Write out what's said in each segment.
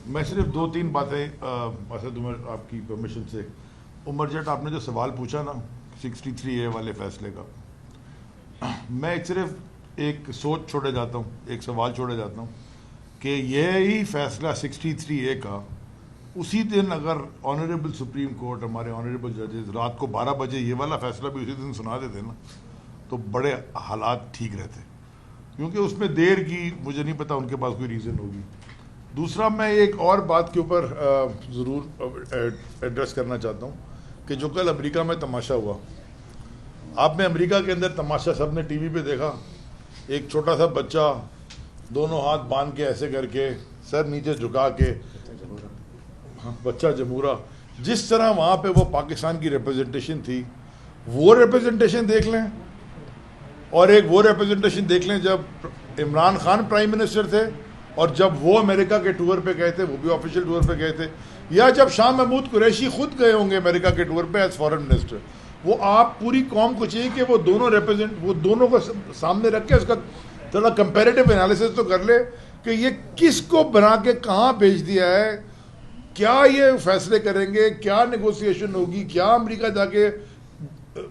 मैं सिर्फ 2-3 बातें असद उमर आपकी परमिशन से। उमर जट, आपने जो सवाल पूछा ना 63A वाले फैसले का, मैं सिर्फ एक सोच छोड़े जाता हूँ, एक सवाल छोड़े जाता हूँ कि यही फैसला 63A का उसी दिन अगर ऑनरेबल सुप्रीम कोर्ट, हमारे ऑनरेबल जजेस रात को 12 बजे ये वाला फैसला भी उसी दिन सुना देते ना, तो बड़े हालात ठीक रहते, क्योंकि उसमें देर की मुझे नहीं पता उनके पास कोई रीज़न होगी। दूसरा, मैं एक और बात के ऊपर ज़रूर एड्रेस करना चाहता हूँ कि जो कल अमेरिका में तमाशा हुआ, आपने अमेरिका के अंदर तमाशा सबने टीवी पे देखा, एक छोटा सा बच्चा दोनों हाथ बांध के ऐसे करके सर नीचे झुका के, बच्चा जमूरा, जिस तरह वहाँ पे वो पाकिस्तान की रिप्रेजेंटेशन थी, वो रिप्रेजेंटेशन देख लें और एक वो रिप्रेजेंटेशन देख लें जब इमरान खान प्राइम मिनिस्टर थे और जब वो अमेरिका के टूर पे गए थे, वो भी ऑफिशियल टूर पे गए थे, या जब शाह महमूद कुरैशी खुद गए होंगे अमेरिका के टूर पे एज फॉरेन मिनिस्टर। वो आप पूरी कौम को चाहिए कि वो दोनों को सामने रख के उसका थोड़ा कंपैरेटिव एनालिसिस तो कर ले कि ये किसको बना के कहाँ भेज दिया है, क्या ये फैसले करेंगे, क्या नेगोशिएशन होगी, क्या अमेरिका जाके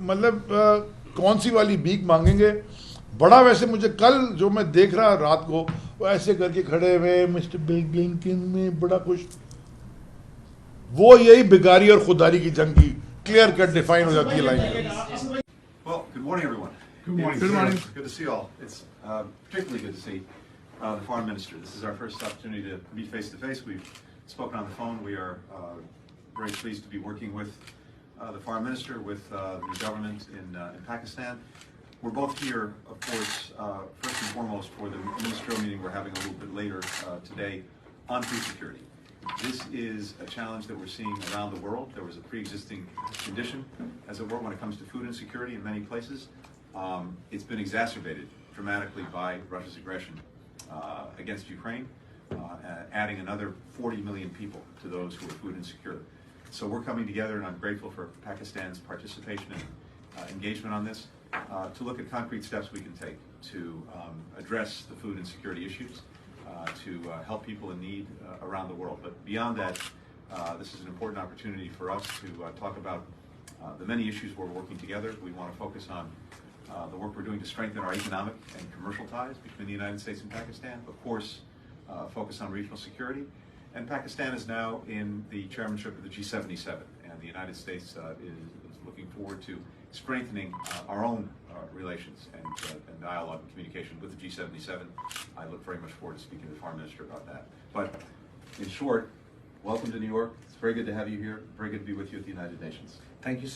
मतलब कौन सी वाली भीख मांगेंगे। बड़ा वैसे मुझे कल जो मैं देख रहा रात को, वो ऐसे करके खड़े हुए मिस्टर ब्लिंकन में बड़ा खुश, वो यही बिगारी और खुदारी की जंग की क्लियर कट डिफाइन हो जाती है line. Well, good morning, everyone. Good morning. Good morning. Good to see you all. It's particularly good to see the Foreign Minister. This is our first opportunity to meet face to face. We've spoken on the phone. We are very pleased to be working with the Foreign Minister, with the government in Pakistan. We're both here, of course, first and foremost for the ministerial meeting we're having a little bit later today on food security. This is a challenge that we're seeing around the world. There was a pre-existing condition, as it were, when it comes to food insecurity in many places. It's been exacerbated dramatically by Russia's aggression against Ukraine, adding another 40 million people to those who are food insecure. So we're coming together, and I'm grateful for Pakistan's participation and engagement on this, to look at concrete steps we can take to address the food insecurity issues, to help people in need around the world. But beyond that, this is an important opportunity for us to talk about the many issues we're working together. We want to focus on the work we're doing to strengthen our economic and commercial ties between the United States and Pakistan. Of course, focus on regional security. And Pakistan is now in the chairmanship of the G77, and the United States is looking forward to strengthening our own relations and dialogue and communication with the G77. I look very much forward to speaking to the Foreign Minister about that. But in short, welcome to New York. It's very good to have you here. Very good to be with you at the United Nations. Thank you so